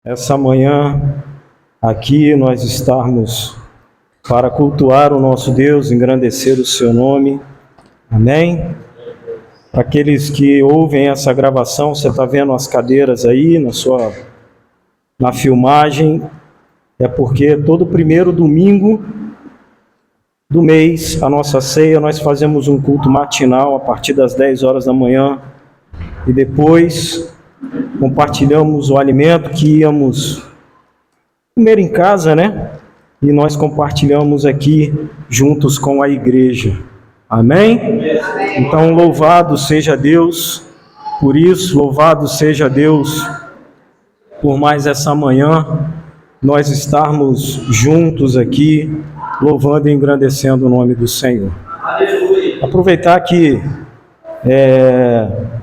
essa manhã aqui nós estarmos para cultuar o nosso Deus, engrandecer o seu nome. Amém? Para aqueles que ouvem essa gravação, você está vendo as cadeiras aí na filmagem, é porque todo primeiro domingo do mês, a nossa ceia, nós fazemos um culto matinal a partir das 10 horas da manhã e depois compartilhamos o alimento que íamos comer em casa, né? E nós compartilhamos aqui juntos com a igreja. Amém? Então, louvado seja Deus por isso, louvado seja Deus por mais essa manhã, nós estarmos juntos aqui, louvando e engrandecendo o nome do Senhor. Aproveitar que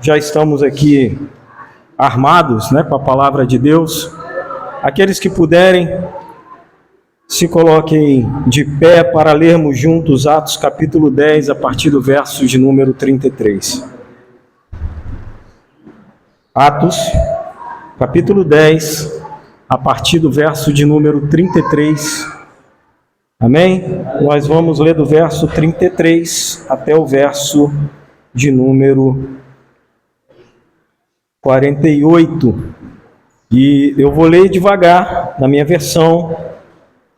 já estamos aqui armados, né, com a palavra de Deus. Aqueles que puderem, se coloquem de pé para lermos juntos Atos capítulo 10, a partir do verso de número 33. Atos capítulo 10, a partir do verso de número 33. Amém? Nós vamos ler do verso 33 até o verso de número 48. E eu vou ler devagar na minha versão,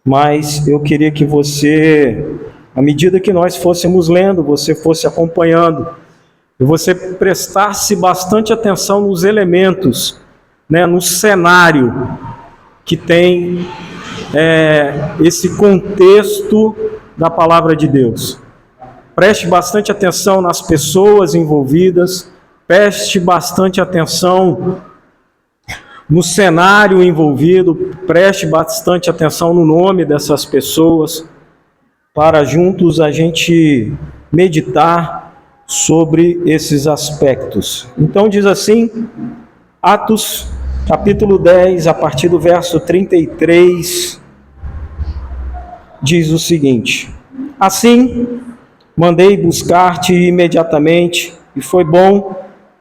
mas eu queria que você, à medida que nós fôssemos lendo, você fosse acompanhando, e você prestasse bastante atenção nos elementos, né, no cenário que tem esse contexto da palavra de Deus. Preste bastante atenção nas pessoas envolvidas, preste bastante atenção no cenário envolvido, preste bastante atenção no nome dessas pessoas, para juntos a gente meditar sobre esses aspectos. Então diz assim, Atos capítulo 10, a partir do verso 33, diz o seguinte: Assim, mandei buscar-te imediatamente, e foi bom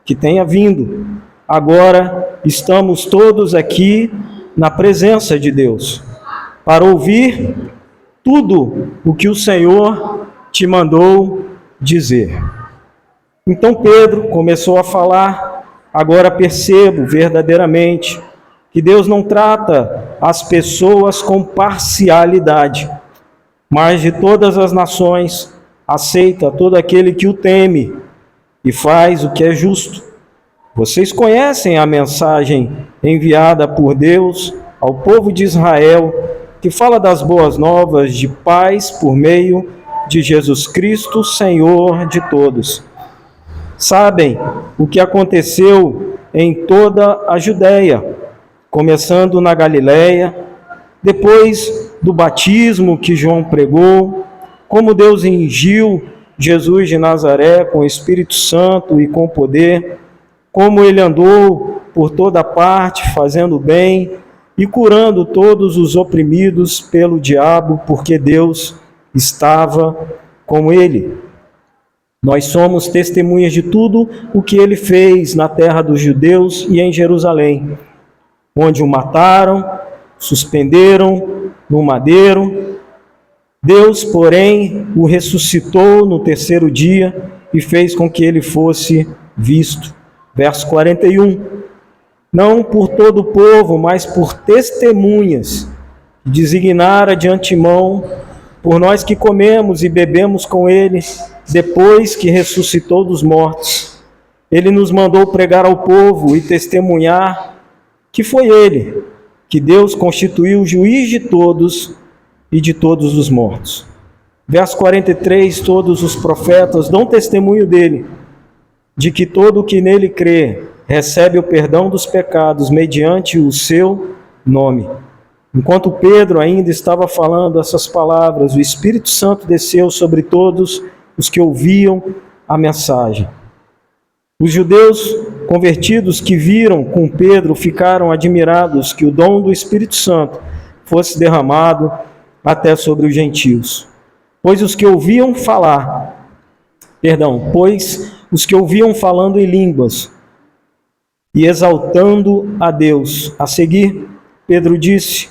que tenha vindo. Agora estamos todos aqui na presença de Deus, para ouvir tudo o que o Senhor te mandou dizer. Então Pedro começou a falar: Agora percebo verdadeiramente que Deus não trata as pessoas com parcialidade, mas de todas as nações aceita todo aquele que o teme e faz o que é justo. Vocês conhecem a mensagem enviada por Deus ao povo de Israel, que fala das boas novas de paz por meio de Jesus Cristo, Senhor de todos. Sabem o que aconteceu em toda a Judéia, começando na Galileia, depois do batismo que João pregou, como Deus ungiu Jesus de Nazaré com o Espírito Santo e com poder, como ele andou por toda parte fazendo bem e curando todos os oprimidos pelo diabo, porque Deus estava com ele. Nós somos testemunhas de tudo o que ele fez na terra dos judeus e em Jerusalém, onde o mataram, suspenderam no madeiro. Deus, porém, o ressuscitou no terceiro dia e fez com que ele fosse visto. Verso 41. Não por todo o povo, mas por testemunhas, designara de antemão por nós que comemos e bebemos com ele, depois que ressuscitou dos mortos. Ele nos mandou pregar ao povo e testemunhar que foi ele, que Deus constituiu juiz de todos e de todos os mortos. Verso 43, todos os profetas dão testemunho dele, de que todo o que nele crê recebe o perdão dos pecados mediante o seu nome. Enquanto Pedro ainda estava falando essas palavras, o Espírito Santo desceu sobre todos os que ouviam a mensagem. Os judeus convertidos que viram com Pedro ficaram admirados que o dom do Espírito Santo fosse derramado até sobre os gentios. Pois os que ouviam falando em línguas e exaltando a Deus, a seguir, Pedro disse: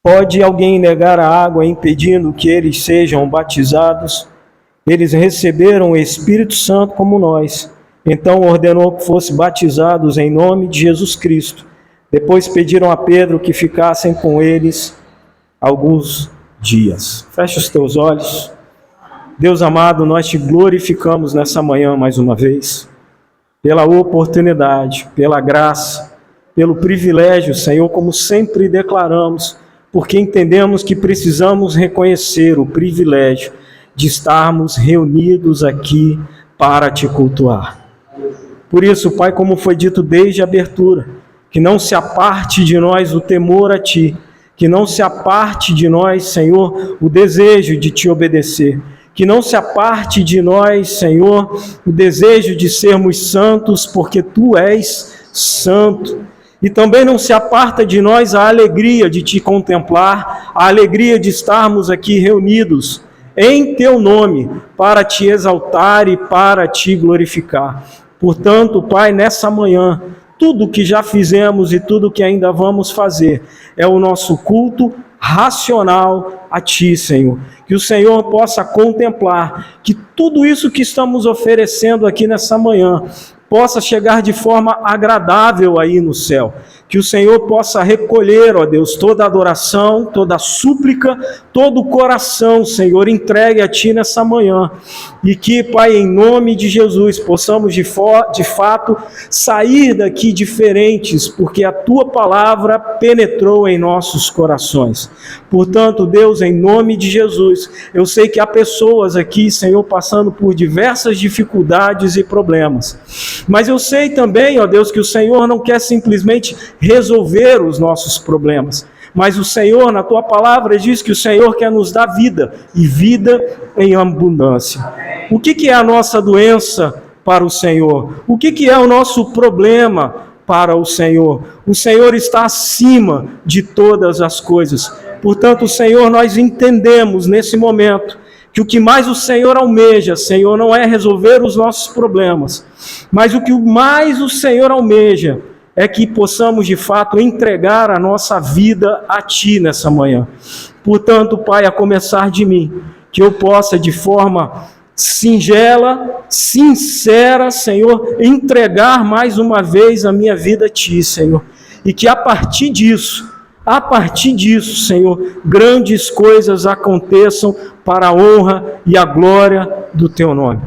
pode alguém negar a água impedindo que eles sejam batizados? Eles receberam o Espírito Santo como nós. Então ordenou que fossem batizados em nome de Jesus Cristo. Depois pediram a Pedro que ficassem com eles alguns dias. Feche os teus olhos. Deus amado, nós te glorificamos nessa manhã mais uma vez, pela oportunidade, pela graça, pelo privilégio, Senhor, como sempre declaramos, porque entendemos que precisamos reconhecer o privilégio de estarmos reunidos aqui para te cultuar. Por isso, Pai, como foi dito desde a abertura, que não se aparte de nós o temor a Ti, que não se aparte de nós, Senhor, o desejo de Te obedecer, que não se aparte de nós, Senhor, o desejo de sermos santos, porque Tu és santo. E também não se aparta de nós a alegria de Te contemplar, a alegria de estarmos aqui reunidos em Teu nome, para Te exaltar e para Te glorificar. Portanto, Pai, nessa manhã, tudo que já fizemos e tudo que ainda vamos fazer é o nosso culto racional a Ti, Senhor. Que o Senhor possa contemplar que tudo isso que estamos oferecendo aqui nessa manhã possa chegar de forma agradável aí no céu. Que o Senhor possa recolher, ó Deus, toda adoração, toda súplica, todo o coração, Senhor, entregue a Ti nessa manhã. E que, Pai, em nome de Jesus, possamos de fato sair daqui diferentes, porque a Tua palavra penetrou em nossos corações. Portanto, Deus, em nome de Jesus, eu sei que há pessoas aqui, Senhor, passando por diversas dificuldades e problemas. Mas eu sei também, ó Deus, que o Senhor não quer simplesmente resolver os nossos problemas, mas o Senhor, na Tua palavra, diz que o Senhor quer nos dar vida, e vida em abundância. O que é a nossa doença para o Senhor? O que é o nosso problema para o Senhor? O Senhor está acima de todas as coisas. Portanto, Senhor, nós entendemos nesse momento que o que mais o Senhor almeja, Senhor, não é resolver os nossos problemas, mas o que mais o Senhor almeja é que possamos, de fato, entregar a nossa vida a Ti nessa manhã. Portanto, Pai, a começar de mim, que eu possa, de forma singela, sincera, Senhor, entregar mais uma vez a minha vida a Ti, Senhor. E que a partir disso, Senhor, grandes coisas aconteçam para a honra e a glória do Teu nome.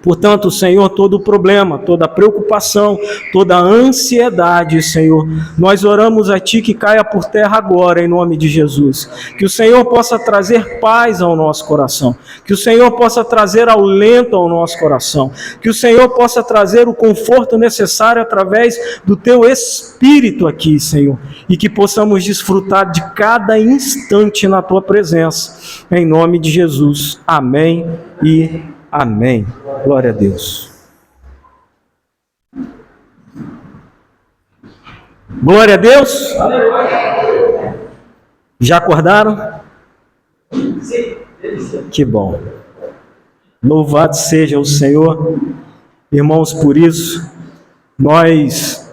Portanto, Senhor, todo problema, toda preocupação, toda ansiedade, Senhor, nós oramos a Ti que caia por terra agora, em nome de Jesus. Que o Senhor possa trazer paz ao nosso coração, que o Senhor possa trazer alento ao nosso coração, que o Senhor possa trazer o conforto necessário através do Teu Espírito aqui, Senhor, e que possamos desfrutar de cada instante na Tua presença, em nome de Jesus. Amém e amém. Glória a Deus. Glória a Deus. Já acordaram? Sim. Que bom. Louvado seja o Senhor. Irmãos, por isso, nós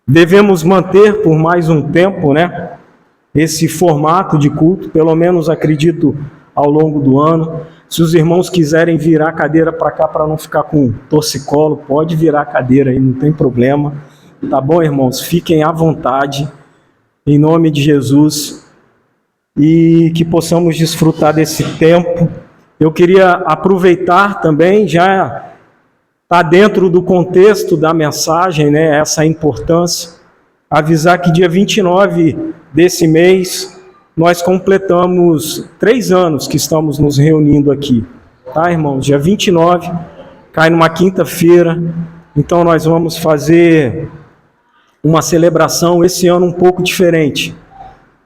devemos manter por mais um tempo, né, esse formato de culto, pelo menos acredito ao longo do ano. Se os irmãos quiserem virar a cadeira para cá para não ficar com torcicolo, pode virar a cadeira aí, não tem problema. Tá bom, irmãos? Fiquem à vontade, em nome de Jesus, e que possamos desfrutar desse tempo. Eu queria aproveitar também, já está dentro do contexto da mensagem, né, essa importância, avisar que dia 29 desse mês, nós completamos 3 anos que estamos nos reunindo aqui, tá, irmãos? Dia 29, cai numa quinta-feira, então nós vamos fazer uma celebração esse ano um pouco diferente,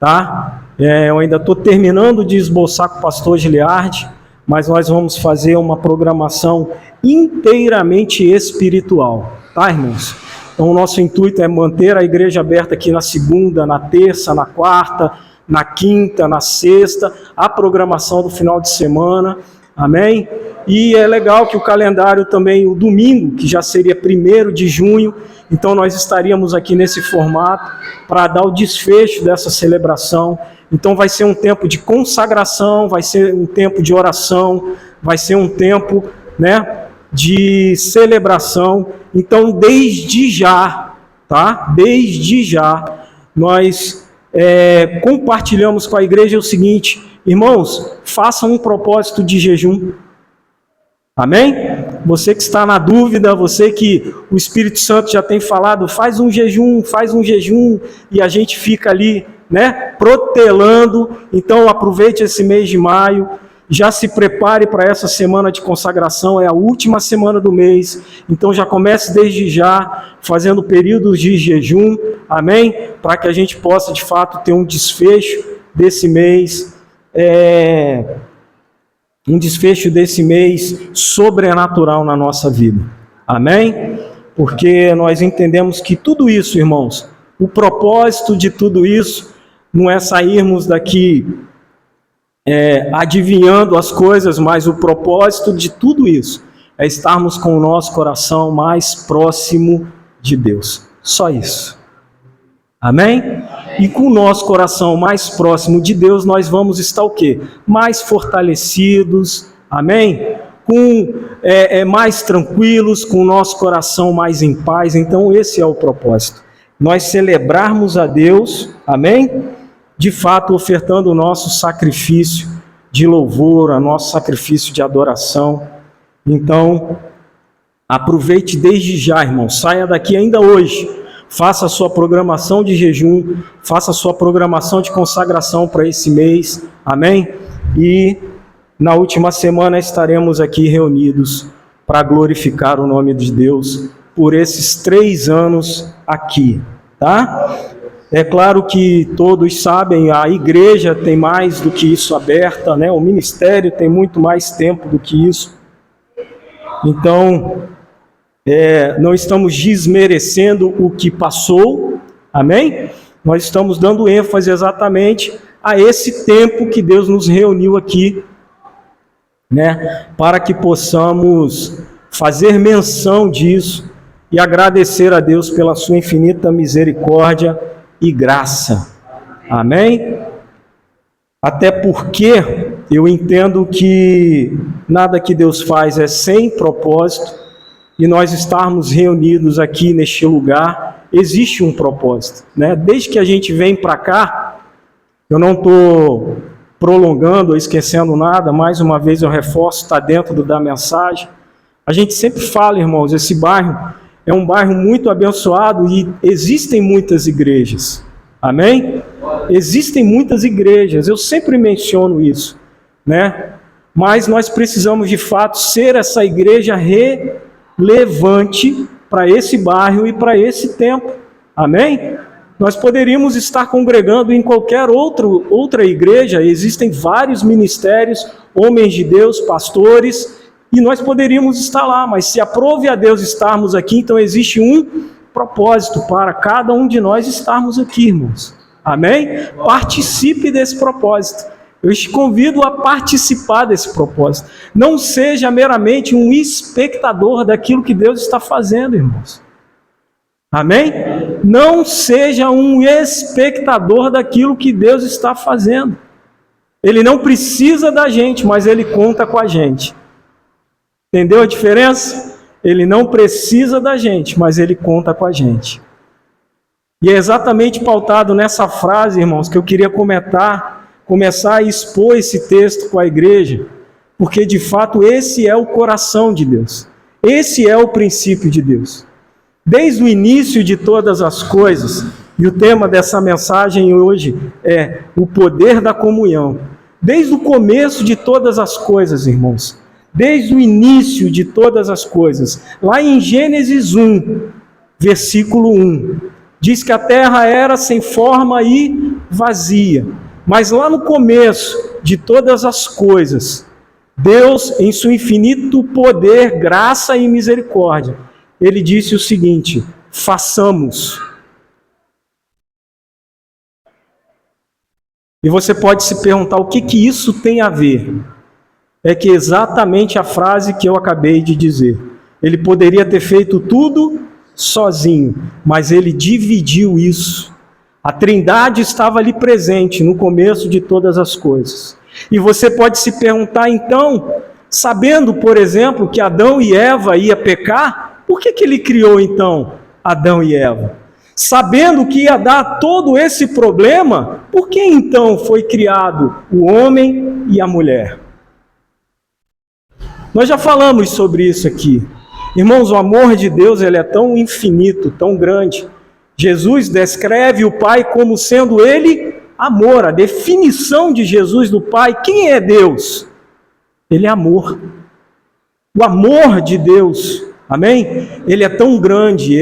tá? Eu ainda estou terminando de esboçar com o pastor Giliardi, mas nós vamos fazer uma programação inteiramente espiritual, tá, irmãos? Então o nosso intuito é manter a igreja aberta aqui na segunda, na terça, na quarta, na quinta, na sexta, a programação do final de semana, Amém? E é legal que o calendário também, o domingo, que já seria 1º de junho, então nós estaríamos aqui nesse formato para dar o desfecho dessa celebração. Então vai ser um tempo de consagração, vai ser um tempo de oração, vai ser um tempo, né, de celebração. Então desde já, tá? Desde já, nós compartilhamos com a igreja o seguinte: irmãos, façam um propósito de jejum. Amém? Você que está na dúvida, você que o Espírito Santo já tem falado, faz um jejum, e a gente fica ali, né, protelando. Então aproveite esse mês de maio, já se prepare para essa semana de consagração, é a última semana do mês, então já comece desde já, fazendo períodos de jejum, amém? Para que a gente possa de fato ter um desfecho desse mês, sobrenatural na nossa vida. Amém? Porque nós entendemos que tudo isso, irmãos, o propósito de tudo isso não é sairmos daqui adivinhando as coisas, mas o propósito de tudo isso é estarmos com o nosso coração mais próximo de Deus. Só isso. Amém? E com o nosso coração mais próximo de Deus, nós vamos estar o quê? Mais fortalecidos, amém? Mais tranquilos, com o nosso coração mais em paz. Então esse é o propósito. Nós celebrarmos a Deus, amém? De fato, ofertando o nosso sacrifício de louvor, o nosso sacrifício de adoração. Então, aproveite desde já, irmão. Saia daqui ainda hoje. Faça a sua programação de jejum, faça a sua programação de consagração para esse mês, amém? E na última semana estaremos aqui reunidos para glorificar o nome de Deus por esses 3 anos aqui, tá? É claro que todos sabem, a igreja tem mais do que isso aberta, né? O ministério tem muito mais tempo do que isso. Então, não estamos desmerecendo o que passou, amém? Nós estamos dando ênfase exatamente a esse tempo que Deus nos reuniu aqui, né? Para que possamos fazer menção disso e agradecer a Deus pela sua infinita misericórdia e graça, amém? Até porque eu entendo que nada que Deus faz é sem propósito, e nós estarmos reunidos aqui neste lugar, existe um propósito, né? Desde que a gente vem para cá, eu não estou prolongando ou esquecendo nada, mais uma vez eu reforço, está dentro da mensagem. A gente sempre fala, irmãos, esse bairro é um bairro muito abençoado e existem muitas igrejas, amém? Existem muitas igrejas, eu sempre menciono isso, né? Mas nós precisamos de fato ser essa igreja relevante para esse bairro e para esse tempo, amém? Nós poderíamos estar congregando em qualquer outra igreja, existem vários ministérios, homens de Deus, pastores, e nós poderíamos estar lá, mas se aprove a Deus estarmos aqui, então existe um propósito para cada um de nós estarmos aqui, irmãos, amém? Participe desse propósito. Eu te convido a participar desse propósito. Não seja meramente um espectador daquilo que Deus está fazendo, irmãos. Amém? Não seja um espectador daquilo que Deus está fazendo. Ele não precisa da gente, mas Ele conta com a gente. Entendeu a diferença? Ele não precisa da gente, mas Ele conta com a gente. E é exatamente pautado nessa frase, irmãos, que eu queria começar a expor esse texto com a igreja, porque de fato esse é o coração de Deus, esse é o princípio de Deus. Desde o início de todas as coisas, e o tema dessa mensagem hoje é o poder da comunhão. Desde o começo de todas as coisas, irmãos, desde o início de todas as coisas, lá em Gênesis 1, versículo 1, diz que a terra era sem forma e vazia. Mas lá no começo de todas as coisas, Deus, em seu infinito poder, graça e misericórdia, Ele disse o seguinte: façamos. E você pode se perguntar o que isso tem a ver. é que exatamente a frase que eu acabei de dizer. Ele poderia ter feito tudo sozinho, mas ele dividiu isso. A Trindade estava ali presente no começo de todas as coisas. E você pode se perguntar então, sabendo, por exemplo, que Adão e Eva iam pecar, por que ele criou então Adão e Eva? Sabendo que ia dar todo esse problema, por que então foi criado o homem e a mulher? Nós já falamos sobre isso aqui. Irmãos, o amor de Deus ele é tão infinito, tão grande. Jesus descreve o Pai como sendo ele amor. A definição de Jesus do Pai, quem é Deus? Ele é amor. O amor de Deus, amém? Ele é tão grande,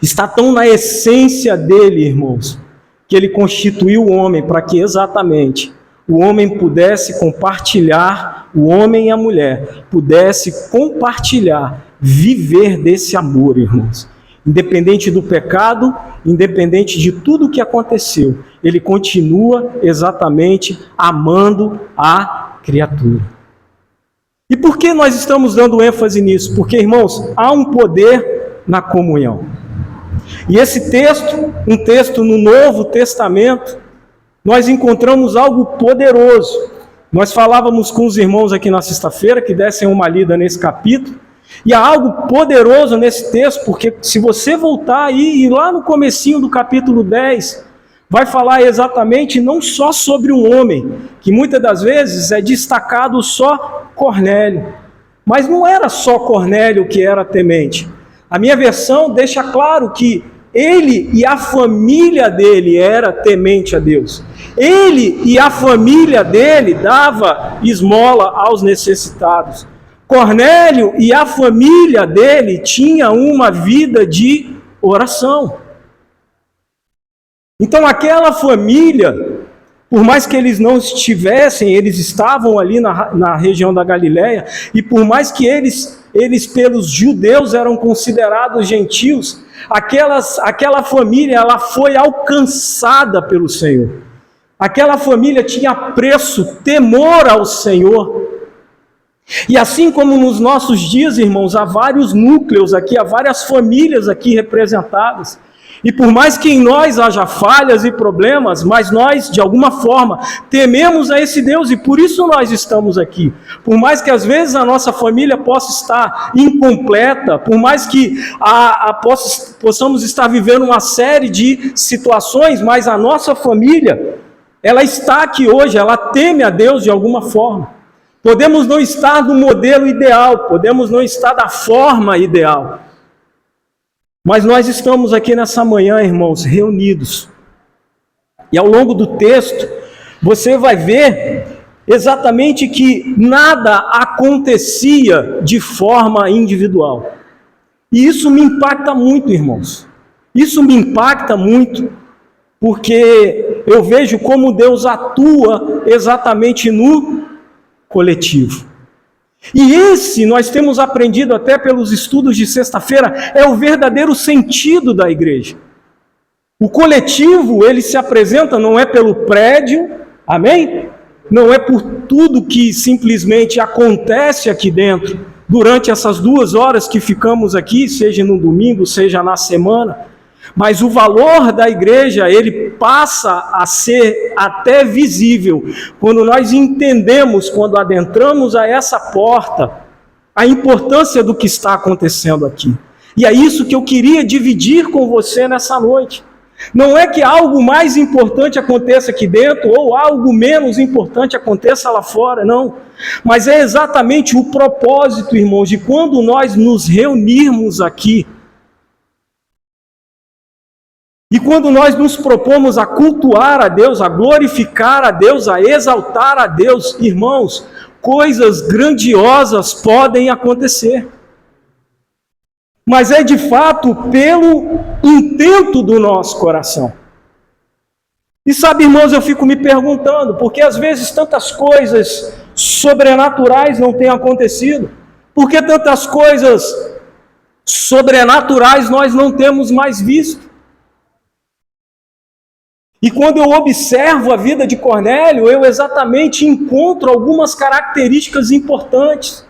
está tão na essência dele, irmãos, que ele constituiu o homem para que exatamente o homem pudesse compartilhar, o homem e a mulher pudesse compartilhar, viver desse amor, irmãos. Independente do pecado, independente de tudo o que aconteceu, ele continua exatamente amando a criatura. E por que nós estamos dando ênfase nisso? Porque, irmãos, há um poder na comunhão. E esse texto, um texto no Novo Testamento, nós encontramos algo poderoso. Nós falávamos com os irmãos aqui na sexta-feira que dessem uma lida nesse capítulo, e há algo poderoso nesse texto, porque se você voltar aí, e lá no comecinho do capítulo 10, vai falar exatamente não só sobre um homem, que muitas das vezes é destacado só Cornélio, mas não era só Cornélio que era temente. A minha versão deixa claro que ele e a família dele era temente a Deus. Ele e a família dele dava esmola aos necessitados. Cornélio e a família dele tinha uma vida de oração. Então aquela família, por mais que eles não estivessem, eles estavam ali na região da Galileia, e por mais que eles pelos judeus eram considerados gentios, aquela família ela foi alcançada pelo Senhor. Aquela família tinha apreço, temor ao Senhor. E assim como nos nossos dias, irmãos, há vários núcleos aqui, há várias famílias aqui representadas. E por mais que em nós haja falhas e problemas, mas nós, de alguma forma, tememos a esse Deus e por isso nós estamos aqui. Por mais que às vezes a nossa família possa estar incompleta, por mais que possamos estar vivendo uma série de situações, mas a nossa família, ela está aqui hoje, ela teme a Deus de alguma forma. Podemos não estar no modelo ideal, podemos não estar da forma ideal. Mas nós estamos aqui nessa manhã, irmãos, reunidos. E ao longo do texto, você vai ver exatamente que nada acontecia de forma individual. E isso me impacta muito, irmãos. Isso me impacta muito, porque eu vejo como Deus atua exatamente no coletivo. E esse, nós temos aprendido até pelos estudos de sexta-feira, é o verdadeiro sentido da igreja. O coletivo, ele se apresenta não é pelo prédio, amém? Não é por tudo que simplesmente acontece aqui dentro, durante essas 2 horas que ficamos aqui, seja no domingo, seja na semana, mas o valor da igreja, ele passa a ser até visível quando nós entendemos, quando adentramos a essa porta, a importância do que está acontecendo aqui. E é isso que eu queria dividir com você nessa noite. Não é que algo mais importante aconteça aqui dentro ou algo menos importante aconteça lá fora, não. Mas é exatamente o propósito, irmãos, de quando nós nos reunirmos aqui, e quando nós nos propomos a cultuar a Deus, a glorificar a Deus, a exaltar a Deus, irmãos, coisas grandiosas podem acontecer. Mas é de fato pelo intento do nosso coração. E sabe, irmãos, eu fico me perguntando, porque às vezes tantas coisas sobrenaturais não têm acontecido? Por que tantas coisas sobrenaturais nós não temos mais visto? E quando eu observo a vida de Cornélio, eu exatamente encontro algumas características importantes.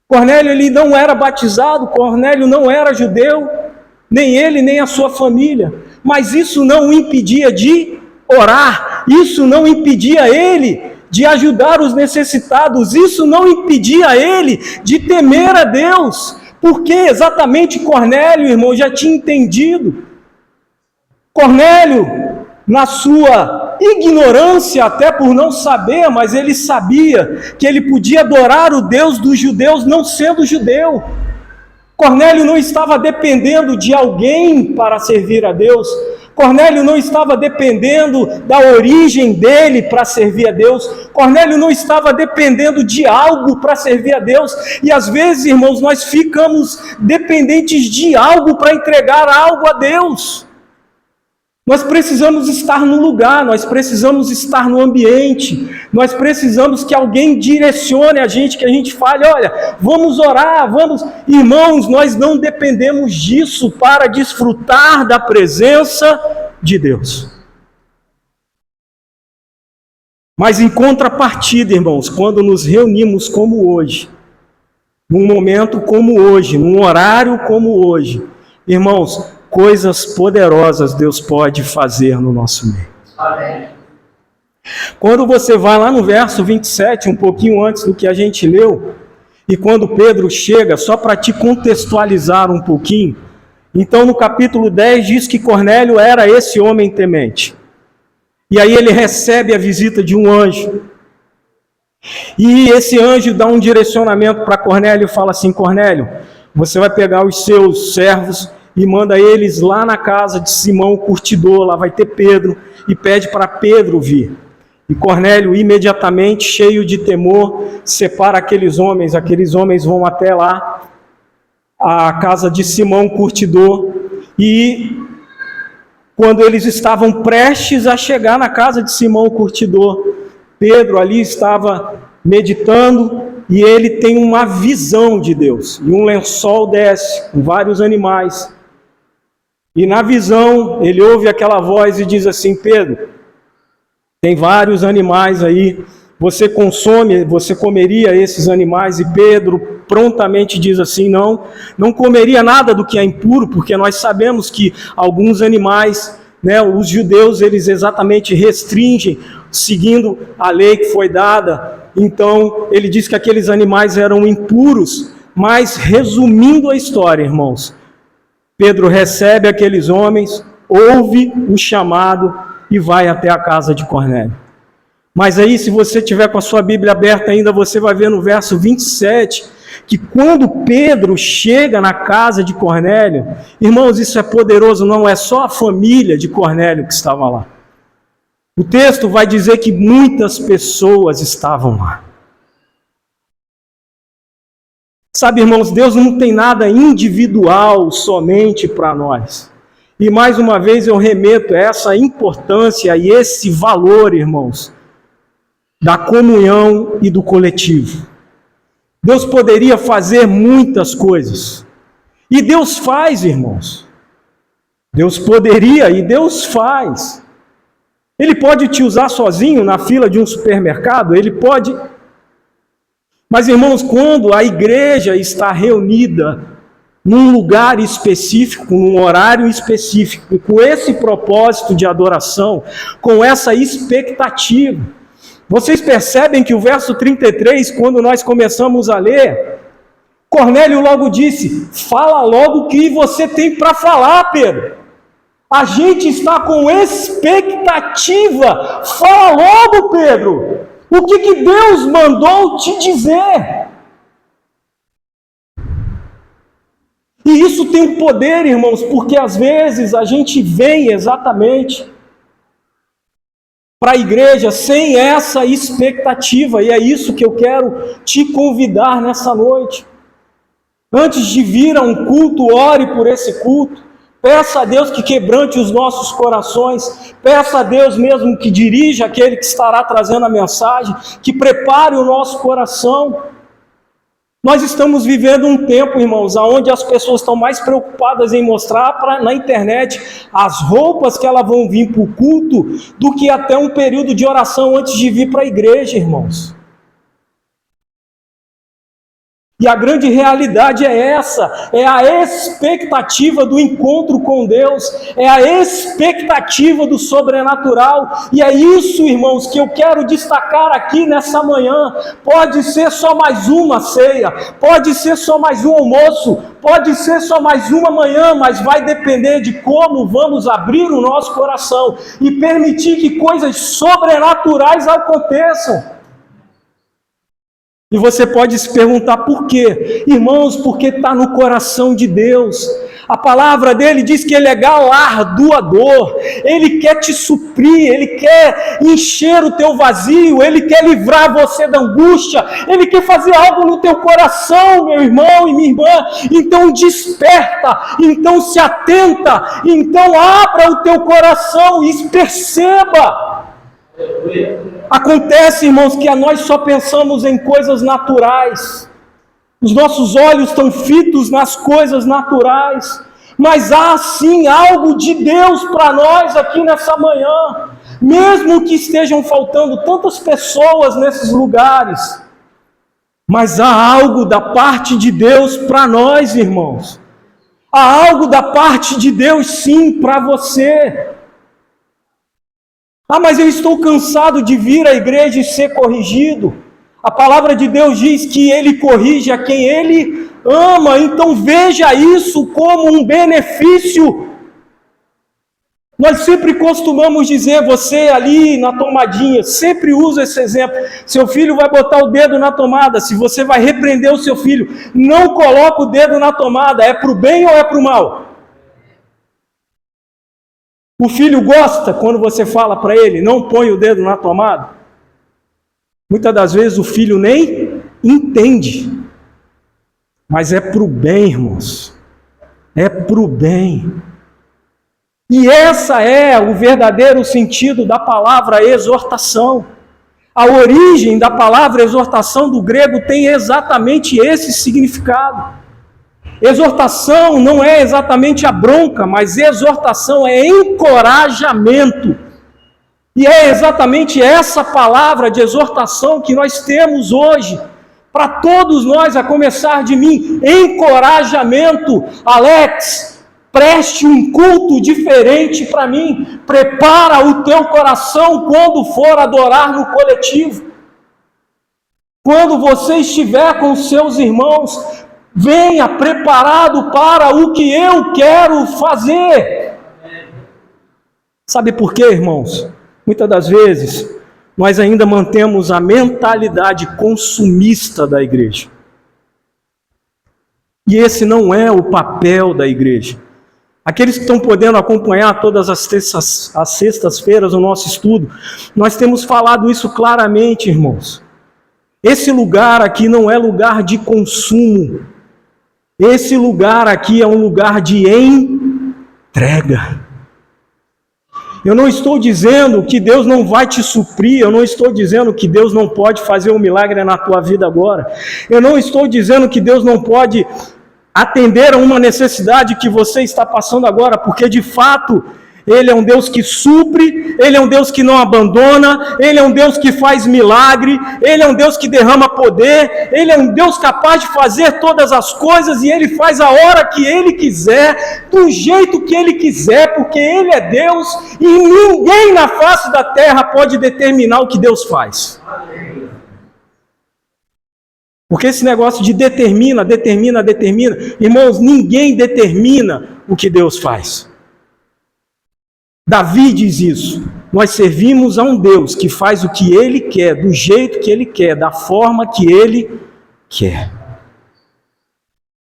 Cornélio, ele não era batizado, Cornélio não era judeu, nem ele, nem a sua família. Mas isso não o impedia de orar, isso não impedia ele de ajudar os necessitados, isso não impedia ele de temer a Deus, porque exatamente Cornélio, irmão, já tinha entendido. Cornélio, na sua ignorância, até por não saber, mas ele sabia que ele podia adorar o Deus dos judeus não sendo judeu. Cornélio não estava dependendo de alguém para servir a Deus. Cornélio não estava dependendo da origem dele para servir a Deus. Cornélio não estava dependendo de algo para servir a Deus. E às vezes, irmãos, nós ficamos dependentes de algo para entregar algo a Deus. Nós precisamos estar no lugar, nós precisamos estar no ambiente, nós precisamos que alguém direcione a gente, que a gente fale, olha, vamos orar, vamos... Irmãos, nós não dependemos disso para desfrutar da presença de Deus. Mas em contrapartida, irmãos, quando nos reunimos como hoje, num momento como hoje, num horário como hoje, irmãos, coisas poderosas Deus pode fazer no nosso meio. Amém. Quando você vai lá no verso 27, um pouquinho antes do que a gente leu, e quando Pedro chega, só para te contextualizar um pouquinho, então no capítulo 10 diz que Cornélio era esse homem temente. E aí ele recebe a visita de um anjo. E esse anjo dá um direcionamento para Cornélio e fala assim, Cornélio, você vai pegar os seus servos e manda eles lá na casa de Simão, o curtidor, lá vai ter Pedro, e pede para Pedro vir. E Cornélio, imediatamente, cheio de temor, separa aqueles homens vão até lá, a casa de Simão, o curtidor, e quando eles estavam prestes a chegar na casa de Simão, o curtidor, Pedro ali estava meditando, e ele tem uma visão de Deus, e um lençol desce, com vários animais, e na visão, ele ouve aquela voz e diz assim, Pedro, tem vários animais aí, você comeria esses animais? E Pedro prontamente diz assim, não comeria nada do que é impuro, porque nós sabemos que alguns animais, né, os judeus, eles exatamente restringem, seguindo a lei que foi dada. Então, ele diz que aqueles animais eram impuros, mas resumindo a história, irmãos, Pedro recebe aqueles homens, ouve o chamado e vai até a casa de Cornélio. Mas aí, se você tiver com a sua Bíblia aberta ainda, você vai ver no verso 27, que quando Pedro chega na casa de Cornélio, irmãos, isso é poderoso, não é só a família de Cornélio que estava lá. O texto vai dizer que muitas pessoas estavam lá. Sabe, irmãos, Deus não tem nada individual somente para nós. E mais uma vez eu remeto a essa importância e esse valor, irmãos, da comunhão e do coletivo. Deus poderia fazer muitas coisas. E Deus faz, irmãos. Deus poderia e Deus faz. Ele pode te usar sozinho na fila de um supermercado, ele pode... Mas, irmãos, quando a igreja está reunida num lugar específico, num horário específico, com esse propósito de adoração, com essa expectativa, vocês percebem que o verso 33, quando nós começamos a ler, Cornélio logo disse, fala logo o que você tem para falar, Pedro. A gente está com expectativa. Fala logo, Pedro. O que Deus mandou te dizer? E isso tem um poder, irmãos, porque às vezes a gente vem exatamente para a igreja sem essa expectativa, e é isso que eu quero te convidar nessa noite. Antes de vir a um culto, ore por esse culto. Peça a Deus que quebrante os nossos corações. Peça a Deus mesmo que dirija aquele que estará trazendo a mensagem, que prepare o nosso coração. Nós estamos vivendo um tempo, irmãos, onde as pessoas estão mais preocupadas em mostrar na internet as roupas que elas vão vir para o culto do que até um período de oração antes de vir para a igreja, irmãos. E a grande realidade é essa, é a expectativa do encontro com Deus, é a expectativa do sobrenatural, e é isso, irmãos, que eu quero destacar aqui nessa manhã. Pode ser só mais uma ceia, pode ser só mais um almoço, pode ser só mais uma manhã, mas vai depender de como vamos abrir o nosso coração e permitir que coisas sobrenaturais aconteçam. E você pode se perguntar por quê? Irmãos, porque está no coração de Deus. A palavra dele diz que ele é galardoador, ele quer te suprir, ele quer encher o teu vazio, ele quer livrar você da angústia, ele quer fazer algo no teu coração, meu irmão e minha irmã. Então desperta, então se atenta, então abra o teu coração e perceba. Acontece, irmãos, que nós só pensamos em coisas naturais. Os nossos olhos estão fitos nas coisas naturais. Mas há sim algo de Deus para nós aqui nessa manhã. Mesmo que estejam faltando tantas pessoas nesses lugares. Mas há algo da parte de Deus para nós, irmãos. Há algo da parte de Deus sim para você. Ah, mas eu estou cansado de vir à igreja e ser corrigido. A palavra de Deus diz que Ele corrige a quem Ele ama. Então veja isso como um benefício. Nós sempre costumamos dizer, você ali na tomadinha, sempre usa esse exemplo. Seu filho vai botar o dedo na tomada. Se você vai repreender o seu filho, não coloca o dedo na tomada. É para o bem ou é para o mal? O filho gosta quando você fala para ele, não põe o dedo na tomada? Muitas das vezes o filho nem entende. Mas é para o bem, irmãos. É para o bem. E essa é o verdadeiro sentido da palavra exortação. A origem da palavra exortação do grego tem exatamente esse significado. Exortação não é exatamente a bronca, mas exortação é encorajamento. E é exatamente essa palavra de exortação que nós temos hoje, para todos nós, a começar de mim, encorajamento. Alex, preste um culto diferente para mim, prepara o teu coração quando for adorar no coletivo. Quando você estiver com seus irmãos, venha preparado para o que eu quero fazer. Sabe por quê, irmãos? Muitas das vezes, nós ainda mantemos a mentalidade consumista da igreja. E esse não é o papel da igreja. Aqueles que estão podendo acompanhar todas as sextas-feiras o nosso estudo, nós temos falado isso claramente, irmãos. Esse lugar aqui não é lugar de consumo. Esse lugar aqui é um lugar de entrega. Eu não estou dizendo que Deus não vai te suprir, eu não estou dizendo que Deus não pode fazer um milagre na tua vida agora. Eu não estou dizendo que Deus não pode atender a uma necessidade que você está passando agora, porque de fato Ele é um Deus que supre, Ele é um Deus que não abandona, Ele é um Deus que faz milagre, Ele é um Deus que derrama poder, Ele é um Deus capaz de fazer todas as coisas e Ele faz a hora que Ele quiser, do jeito que Ele quiser, porque Ele é Deus e ninguém na face da terra pode determinar o que Deus faz. Porque esse negócio de determina, irmãos, ninguém determina o que Deus faz. Davi diz isso, nós servimos a um Deus que faz o que Ele quer, do jeito que Ele quer, da forma que Ele quer.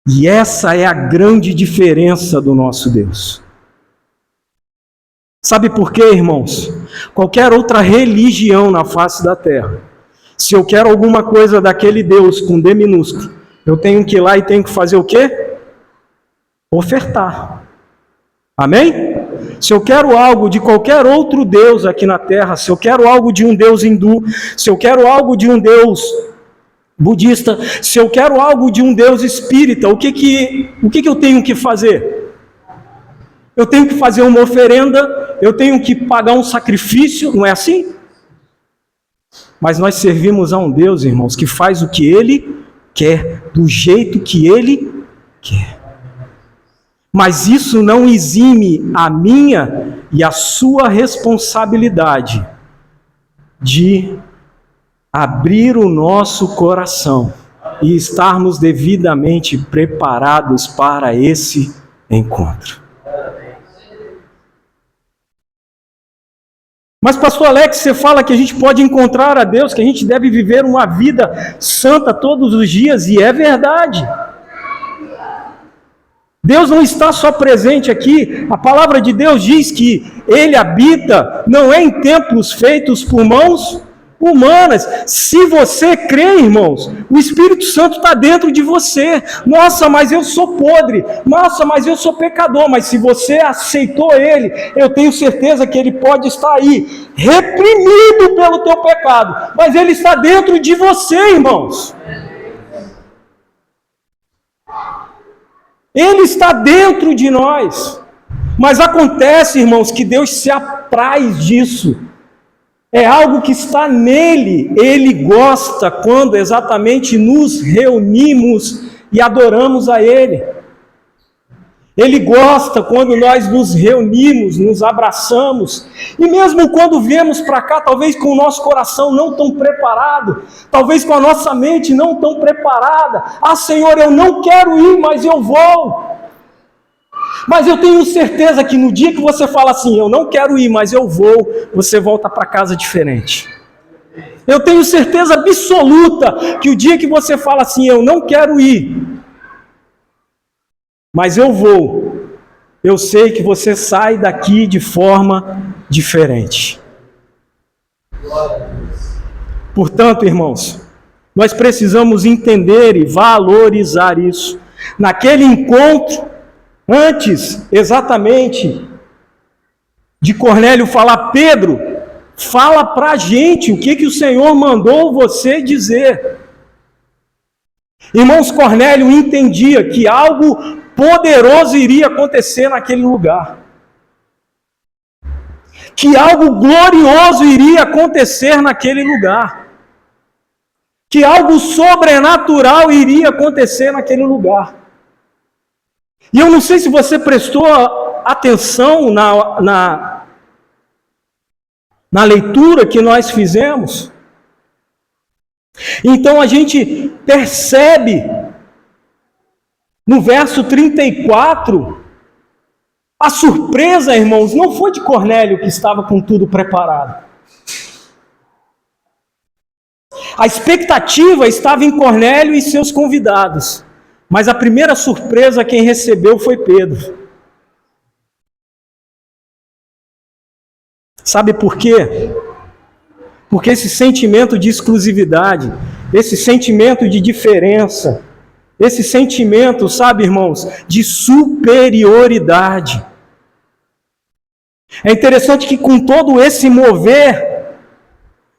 E essa é a grande diferença do nosso Deus. Sabe por quê, irmãos? Qualquer outra religião na face da terra, se eu quero alguma coisa daquele Deus com D minúsculo, eu tenho que ir lá e tenho que fazer o quê? Ofertar. Amém? Se eu quero algo de qualquer outro Deus aqui na terra, se eu quero algo de um Deus hindu, se eu quero algo de um Deus budista, se eu quero algo de um Deus espírita, o que eu tenho que fazer? Eu tenho que fazer uma oferenda, eu tenho que pagar um sacrifício, não é assim? Mas nós servimos a um Deus, irmãos, que faz o que Ele quer, do jeito que Ele quer. Mas isso não exime a minha e a sua responsabilidade de abrir o nosso coração e estarmos devidamente preparados para esse encontro. Mas, pastor Alex, você fala que a gente pode encontrar a Deus, que a gente deve viver uma vida santa todos os dias, e é verdade. Deus não está só presente aqui, a palavra de Deus diz que Ele habita, não é em templos feitos por mãos humanas. Se você crê, irmãos, o Espírito Santo está dentro de você. Nossa, mas eu sou podre. Nossa, mas eu sou pecador. Mas se você aceitou Ele, eu tenho certeza que Ele pode estar aí, reprimido pelo teu pecado. Mas Ele está dentro de você, irmãos. Ele está dentro de nós. Mas acontece, irmãos, que Deus se apraz disso. É algo que está nele. Ele gosta quando exatamente nos reunimos e adoramos a Ele. Ele gosta quando nós nos reunimos, nos abraçamos. E mesmo quando viemos para cá, talvez com o nosso coração não tão preparado, talvez com a nossa mente não tão preparada. Ah, Senhor, eu não quero ir, mas eu vou. Mas eu tenho certeza que no dia que você fala assim, eu não quero ir, mas eu vou, você volta para casa diferente. Eu tenho certeza absoluta que o dia que você fala assim, eu não quero ir, mas eu vou, eu sei que você sai daqui de forma diferente. Portanto, irmãos, nós precisamos entender e valorizar isso. Naquele encontro, antes, exatamente, de Cornélio falar, Pedro, fala para a gente o que o Senhor mandou você dizer. Irmãos, Cornélio entendia que algo poderoso iria acontecer naquele lugar. Que algo glorioso iria acontecer naquele lugar. Que algo sobrenatural iria acontecer naquele lugar. E eu não sei se você prestou atenção na leitura que nós fizemos. Então a gente percebe no verso 34, a surpresa, irmãos, não foi de Cornélio que estava com tudo preparado. A expectativa estava em Cornélio e seus convidados. Mas a primeira surpresa quem recebeu foi Pedro. Sabe por quê? Porque esse sentimento de exclusividade, esse sentimento de diferença, esse sentimento, sabe, irmãos, de superioridade. É interessante que com todo esse mover,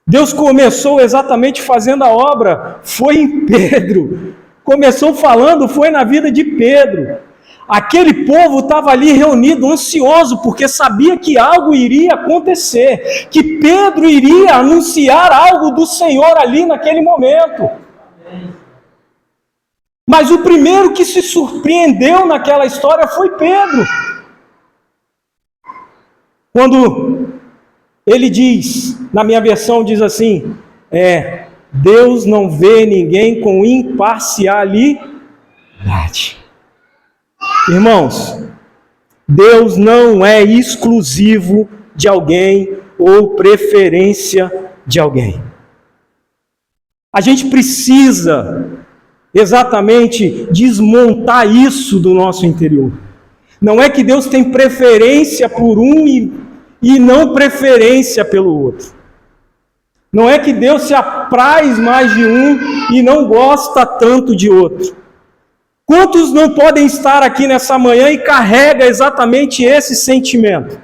Deus começou exatamente fazendo a obra, foi em Pedro. Começou falando, foi na vida de Pedro. Aquele povo estava ali reunido, ansioso, porque sabia que algo iria acontecer, que Pedro iria anunciar algo do Senhor ali naquele momento. Mas o primeiro que se surpreendeu naquela história foi Pedro. Quando ele diz, na minha versão diz assim, Deus não vê ninguém com imparcialidade. Irmãos, Deus não é exclusivo de alguém ou preferência de alguém. A gente precisa exatamente desmontar isso do nosso interior. Não é que Deus tem preferência por um e não preferência pelo outro. Não é que Deus se apraz mais de um e não gosta tanto de outro. Quantos não podem estar aqui nessa manhã e carrega exatamente esse sentimento?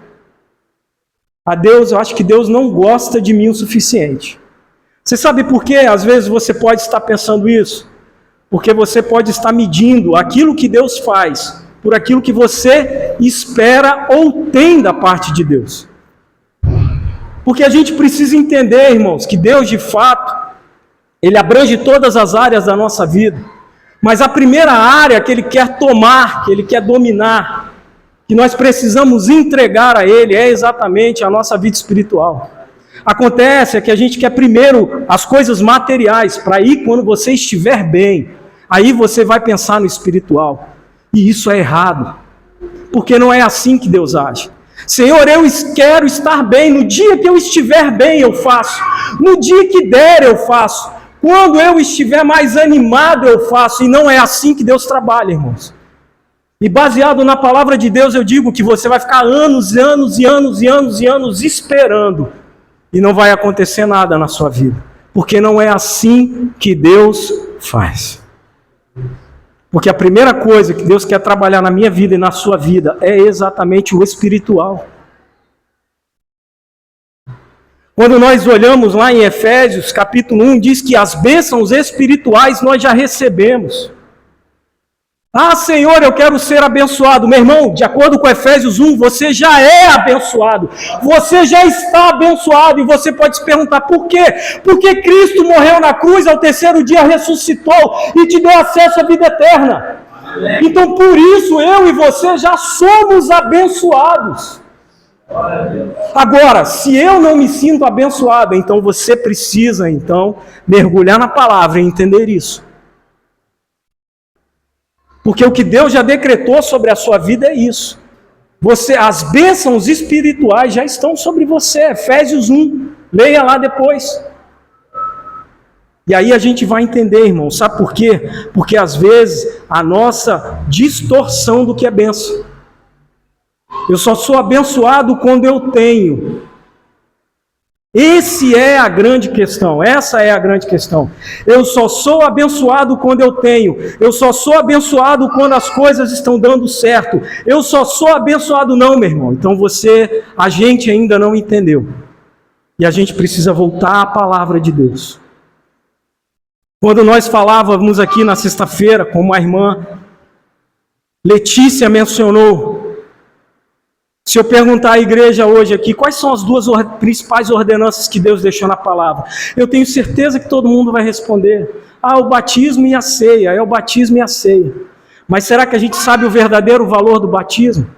A Deus, eu acho que Deus não gosta de mim o suficiente. Você sabe por que às vezes você pode estar pensando isso? Porque você pode estar medindo aquilo que Deus faz por aquilo que você espera ou tem da parte de Deus. Porque a gente precisa entender, irmãos, que Deus de fato, Ele abrange todas as áreas da nossa vida. Mas a primeira área que Ele quer tomar, que Ele quer dominar, que nós precisamos entregar a Ele, é exatamente a nossa vida espiritual. Acontece que a gente quer primeiro as coisas materiais, para aí quando você estiver bem, aí você vai pensar no espiritual. E isso é errado, porque não é assim que Deus age. Senhor, eu quero estar bem, no dia que eu estiver bem eu faço, no dia que der eu faço, quando eu estiver mais animado eu faço, e não é assim que Deus trabalha, irmãos. E baseado na palavra de Deus eu digo que você vai ficar anos e anos e anos e anos e anos esperando, e não vai acontecer nada na sua vida, porque não é assim que Deus faz. Porque a primeira coisa que Deus quer trabalhar na minha vida e na sua vida é exatamente o espiritual. Quando nós olhamos lá em Efésios, capítulo 1, diz que as bênçãos espirituais nós já recebemos. Ah, Senhor, eu quero ser abençoado. Meu irmão, de acordo com Efésios 1, você já é abençoado. Você já está abençoado. E você pode se perguntar por quê? Porque Cristo morreu na cruz, ao terceiro dia ressuscitou e te deu acesso à vida eterna. Então, por isso, eu e você já somos abençoados. Agora, se eu não me sinto abençoado, então você precisa, mergulhar na palavra e entender isso. Porque o que Deus já decretou sobre a sua vida é isso. As bênçãos espirituais já estão sobre você. Efésios 1. Leia lá depois. E aí a gente vai entender, irmão. Sabe por quê? Porque às vezes a nossa distorção do que é bênção. Eu só sou abençoado quando eu tenho. Essa é a grande questão. Eu só sou abençoado quando eu tenho. Eu só sou abençoado quando as coisas estão dando certo. Eu só sou abençoado não, meu irmão. Então a gente ainda não entendeu. E a gente precisa voltar à palavra de Deus. Quando nós falávamos aqui na sexta-feira, como a irmã Letícia mencionou, se eu perguntar à igreja hoje aqui, quais são as duas principais ordenanças que Deus deixou na palavra? Eu tenho certeza que todo mundo vai responder. O batismo e a ceia. É o batismo e a ceia. Mas será que a gente sabe o verdadeiro valor do batismo?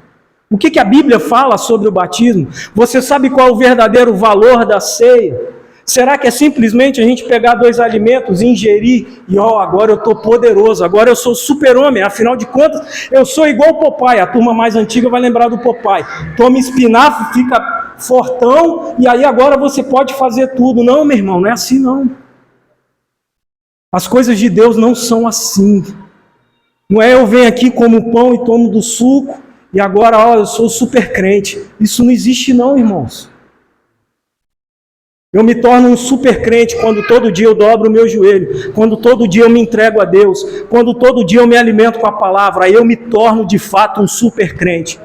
O que a Bíblia fala sobre o batismo? Você sabe qual é o verdadeiro valor da ceia? Será que é simplesmente a gente pegar 2 alimentos, ingerir e agora eu estou poderoso, agora eu sou super-homem, afinal de contas eu sou igual o Popeye, a turma mais antiga vai lembrar do Popeye, toma espinafre, fica fortão e aí agora você pode fazer tudo. Não, meu irmão, não é assim não. As coisas de Deus não são assim. Não é eu venho aqui como pão e tomo do suco e agora eu sou super crente. Isso não existe não, irmãos. Eu me torno um super crente quando todo dia eu dobro o meu joelho, quando todo dia eu me entrego a Deus, quando todo dia eu me alimento com a palavra, aí eu me torno de fato um super crente.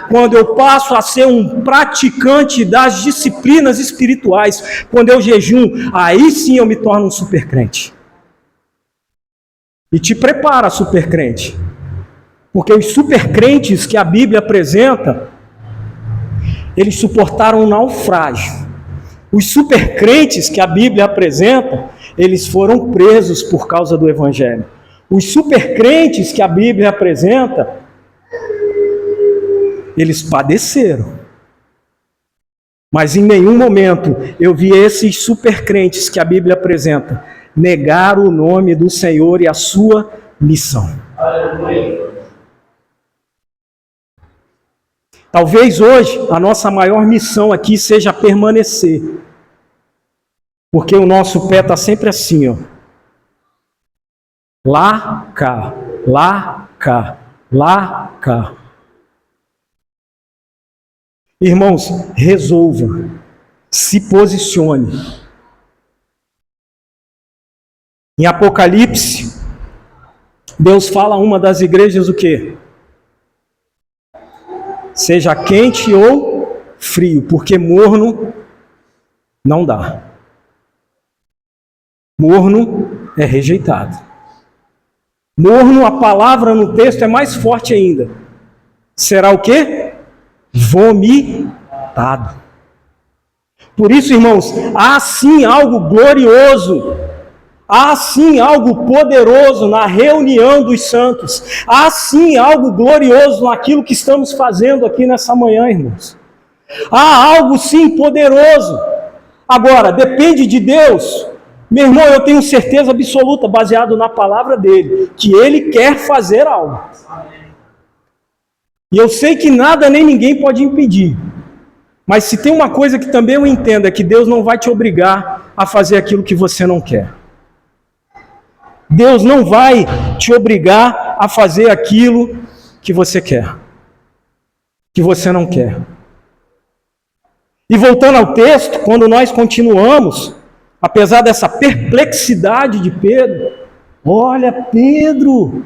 Quando eu passo a ser um praticante das disciplinas espirituais, quando eu jejum, aí sim eu me torno um super crente. E te prepara, super crente, porque os super crentes que a Bíblia apresenta, eles suportaram um naufrágio. Os supercrentes que a Bíblia apresenta, eles foram presos por causa do Evangelho. Os supercrentes que a Bíblia apresenta, eles padeceram. Mas em nenhum momento eu vi esses supercrentes que a Bíblia apresenta negar o nome do Senhor e a sua missão. Talvez hoje a nossa maior missão aqui seja permanecer. Porque o nosso pé está sempre assim, Lá, cá, lá, cá, lá, cá. Irmãos, resolva, se posicione. Em Apocalipse, Deus fala a uma das igrejas o quê? Seja quente ou frio, porque morno não dá. Morno é rejeitado. Morno, a palavra no texto é mais forte ainda. Será o quê? Vomitado. Por isso, irmãos, há sim algo glorioso, há sim algo poderoso na reunião dos santos, há sim algo glorioso naquilo que estamos fazendo aqui nessa manhã, irmãos. Há algo sim poderoso. Agora, depende de Deus. Meu irmão, eu tenho certeza absoluta, baseado na palavra dele, que ele quer fazer algo. E eu sei que nada nem ninguém pode impedir. Mas se tem uma coisa que também eu entendo, é que Deus não vai te obrigar a fazer aquilo que você não quer. Deus não vai te obrigar a fazer aquilo que você quer, que você não quer. E voltando ao texto, quando nós continuamos, apesar dessa perplexidade de Pedro, olha, Pedro,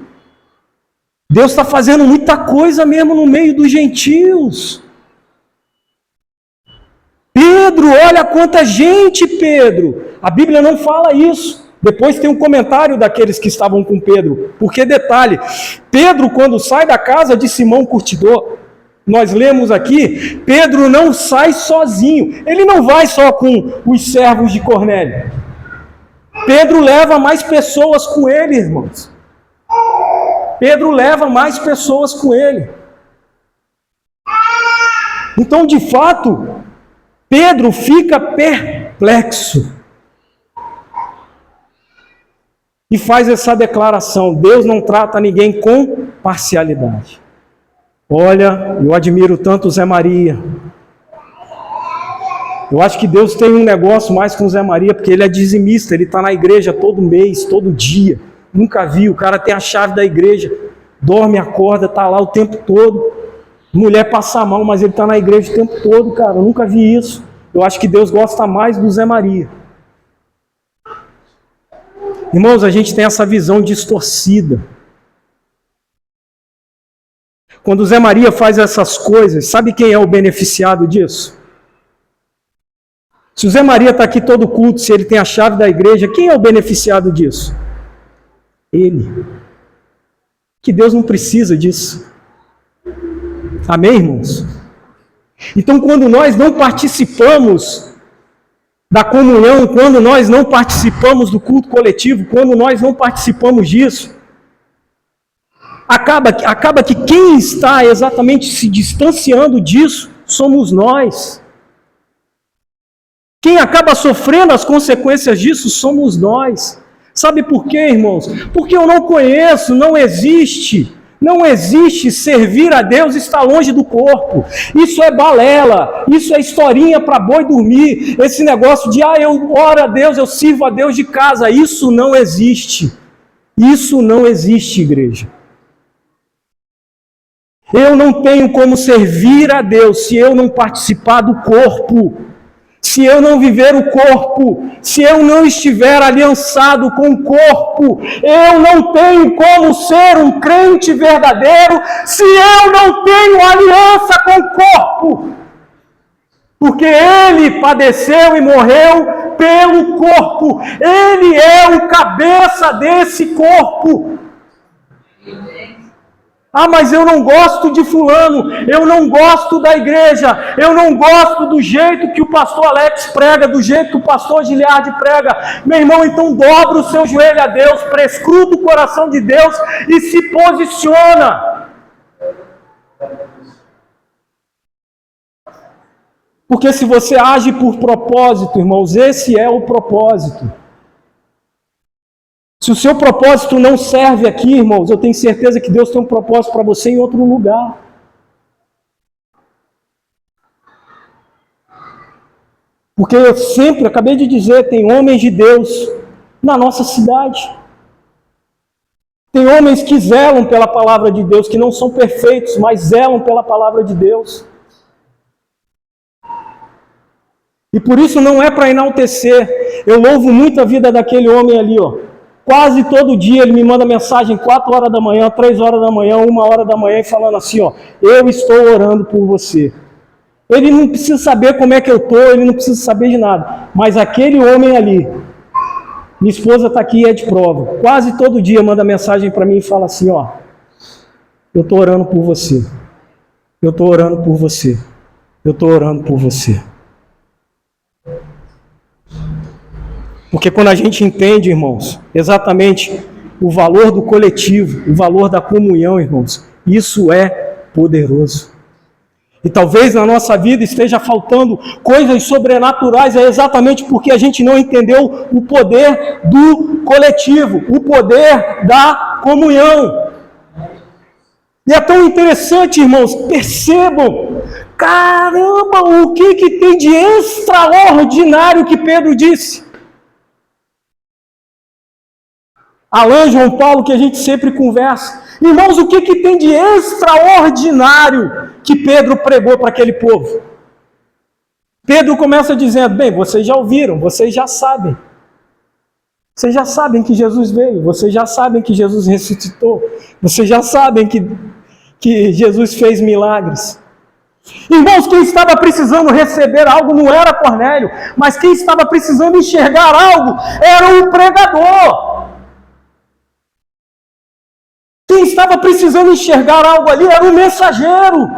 Deus está fazendo muita coisa mesmo no meio dos gentios. Pedro, olha quanta gente, Pedro. A Bíblia não fala isso. Depois tem um comentário daqueles que estavam com Pedro. Porque, detalhe, Pedro, quando sai da casa de Simão Curtidor, nós lemos aqui, Pedro não sai sozinho. Ele não vai só com os servos de Cornélio. Pedro leva mais pessoas com ele, irmãos. Pedro leva mais pessoas com ele. Então, de fato, Pedro fica perplexo. E faz essa declaração: Deus não trata ninguém com parcialidade. Olha, eu admiro tanto o Zé Maria. Eu acho que Deus tem um negócio mais com o Zé Maria, porque ele é dizimista, ele está na igreja todo mês, todo dia. Nunca vi, o cara tem a chave da igreja, dorme, acorda, está lá o tempo todo. Mulher passa mal, mas ele está na igreja o tempo todo, cara. Eu nunca vi isso. Eu acho que Deus gosta mais do Zé Maria. Irmãos, a gente tem essa visão distorcida. Quando o Zé Maria faz essas coisas, sabe quem é o beneficiado disso? Se o Zé Maria está aqui todo culto, se ele tem a chave da igreja, quem é o beneficiado disso? Ele. Que Deus não precisa disso. Amém, irmãos? Então, quando nós não participamos da comunhão, quando nós não participamos do culto coletivo, quando nós não participamos disso, acaba que quem está exatamente se distanciando disso somos nós. Quem acaba sofrendo as consequências disso somos nós. Sabe por quê, irmãos? Porque eu não conheço, não existe servir a Deus estar longe do corpo. Isso é balela, isso é historinha para boi dormir. Esse negócio de, eu oro a Deus, eu sirvo a Deus de casa, isso não existe. Isso não existe, igreja. Eu não tenho como servir a Deus se eu não participar do corpo. Se eu não viver o corpo, se eu não estiver aliançado com o corpo, eu não tenho como ser um crente verdadeiro se eu não tenho aliança com o corpo. Porque ele padeceu e morreu pelo corpo. Ele é o cabeça desse corpo. Mas eu não gosto de fulano, eu não gosto da igreja, eu não gosto do jeito que o pastor Alex prega, do jeito que o pastor Giliardi prega. Meu irmão, então dobra o seu joelho a Deus, prescruta o coração de Deus e se posiciona. Porque se você age por propósito, irmãos, esse é o propósito. Se o seu propósito não serve aqui, irmãos, eu tenho certeza que Deus tem um propósito para você em outro lugar. Porque eu sempre, acabei de dizer, tem homens de Deus na nossa cidade. Tem homens que zelam pela palavra de Deus, que não são perfeitos, mas zelam pela palavra de Deus. E por isso não é para enaltecer. Eu louvo muito a vida daquele homem ali, ó. Quase todo dia ele me manda mensagem 4 horas da manhã, 3 horas da manhã, 1 hora da manhã, falando assim, ó, eu estou orando por você. Ele não precisa saber como é que eu estou, ele não precisa saber de nada. Mas aquele homem ali, Minha esposa está aqui e é de prova. Quase todo dia manda mensagem para mim e fala assim, ó, eu estou orando por você. Eu estou orando por você. Eu estou orando por você. Porque quando a gente entende, irmãos, exatamente o valor do coletivo, o valor da comunhão, irmãos, isso é poderoso. E talvez na nossa vida esteja faltando coisas sobrenaturais, é exatamente porque a gente não entendeu o poder do coletivo, o poder da comunhão. E é tão interessante, irmãos, percebam, caramba, o que tem de extraordinário que Pedro disse. Alain, João Paulo, que a gente sempre conversa. Irmãos, o que tem de extraordinário que Pedro pregou para aquele povo? Pedro começa dizendo, bem, vocês já ouviram, vocês já sabem. Vocês já sabem que Jesus veio, vocês já sabem que Jesus ressuscitou, vocês já sabem que Jesus fez milagres. Irmãos, quem estava precisando receber algo não era Cornélio, mas quem estava precisando enxergar algo era o pregador. Quem estava precisando enxergar algo ali era o mensageiro,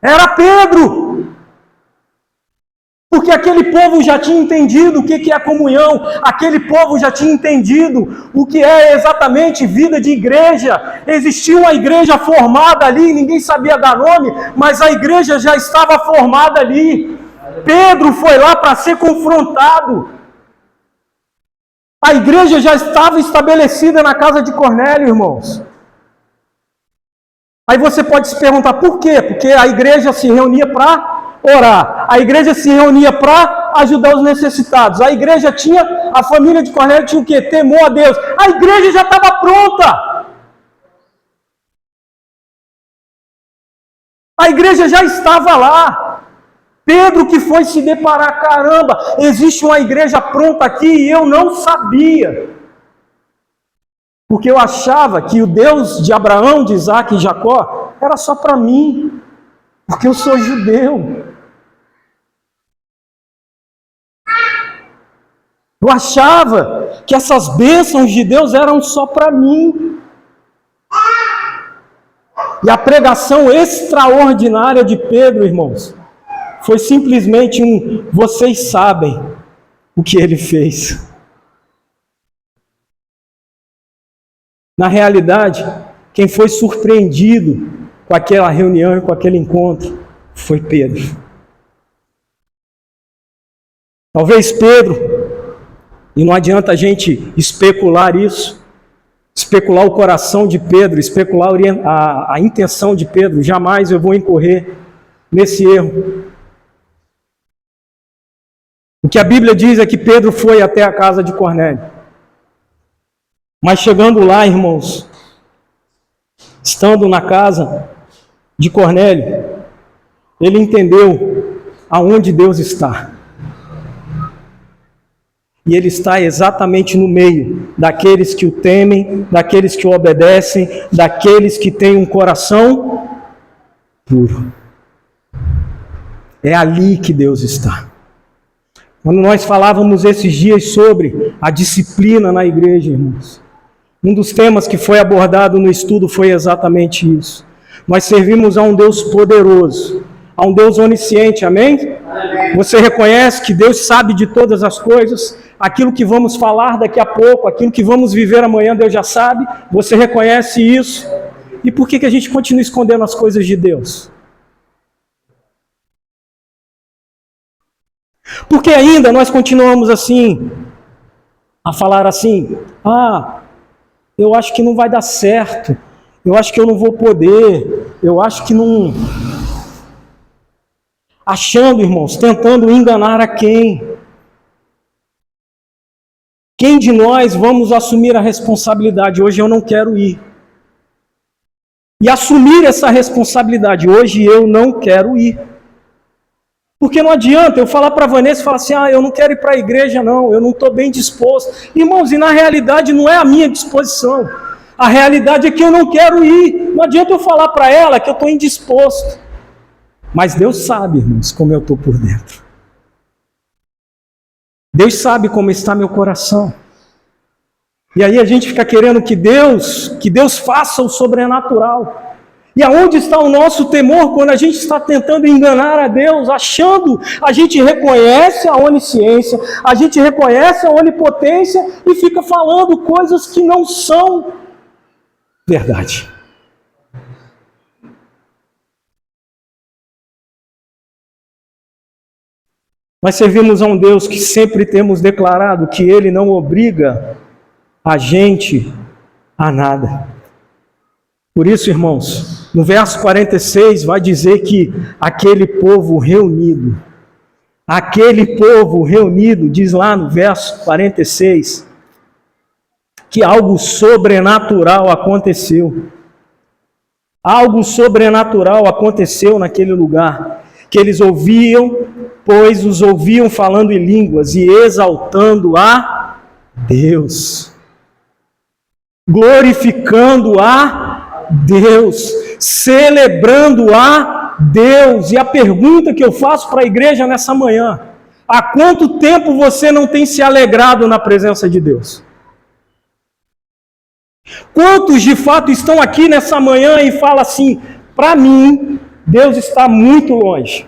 era Pedro. Porque aquele povo já tinha entendido o que é comunhão, aquele povo já tinha entendido o que é exatamente vida de igreja. Existia uma igreja formada ali, ninguém sabia dar nome, mas a igreja já estava formada ali. Pedro foi lá para ser confrontado. A igreja já estava estabelecida na casa de Cornélio, irmãos. Aí você pode se perguntar por quê? Porque a igreja se reunia para orar. A igreja se reunia para ajudar os necessitados. A igreja tinha, a família de Cornélio tinha o quê? Temor a Deus. A igreja já estava pronta. A igreja já estava lá. Pedro que foi se deparar, caramba, existe uma igreja pronta aqui e eu não sabia. Porque eu achava que o Deus de Abraão, de Isaac e Jacó era só para mim, porque eu sou judeu. Eu achava que essas bênçãos de Deus eram só para mim. E a pregação extraordinária de Pedro, irmãos, foi simplesmente vocês sabem o que ele fez. Na realidade, quem foi surpreendido com aquela reunião e com aquele encontro foi Pedro. Talvez Pedro, e não adianta a gente especular isso, especular o coração de Pedro, especular a intenção de Pedro, jamais eu vou incorrer nesse erro. O que a Bíblia diz é que Pedro foi até a casa de Cornélio. Mas chegando lá, irmãos, estando na casa de Cornélio, ele entendeu aonde Deus está. E ele está exatamente no meio daqueles que o temem, daqueles que o obedecem, daqueles que têm um coração puro. É ali que Deus está. Quando nós falávamos esses dias sobre a disciplina na igreja, irmãos, um dos temas que foi abordado no estudo foi exatamente isso. Nós servimos a um Deus poderoso, a um Deus onisciente, amém? Amém. Você reconhece que Deus sabe de todas as coisas, aquilo que vamos falar daqui a pouco, aquilo que vamos viver amanhã, Deus já sabe, você reconhece isso. E por que a gente continua escondendo as coisas de Deus? Porque ainda nós continuamos assim, a falar assim, eu acho que não vai dar certo, eu acho que eu não vou poder, eu acho que não... Achando, irmãos, tentando enganar a quem? Quem de nós vamos assumir a responsabilidade? Hoje eu não quero ir. E assumir essa responsabilidade, hoje eu não quero ir. Porque não adianta eu falar para a Vanessa e falar assim, eu não quero ir para a igreja não, eu não estou bem disposto. Irmãos, e na realidade não é a minha disposição. A realidade é que eu não quero ir. Não adianta eu falar para ela que eu estou indisposto. Mas Deus sabe, irmãos, como eu estou por dentro. Deus sabe como está meu coração. E aí a gente fica querendo que Deus faça o sobrenatural. E aonde está o nosso temor quando a gente está tentando enganar a Deus, achando, a gente reconhece a onisciência, a gente reconhece a onipotência e fica falando coisas que não são verdade. Nós servimos a um Deus que sempre temos declarado que Ele não obriga a gente a nada. Por isso, irmãos, no verso 46 vai dizer que aquele povo reunido, diz lá no verso 46, que algo sobrenatural aconteceu. Algo sobrenatural aconteceu naquele lugar, que eles ouviam, pois os ouviam falando em línguas e exaltando a Deus, glorificando a Deus, celebrando a Deus. E a pergunta que eu faço para a igreja nessa manhã: há quanto tempo você não tem se alegrado na presença de Deus? Quantos de fato estão aqui nessa manhã e falam assim: para mim, Deus está muito longe?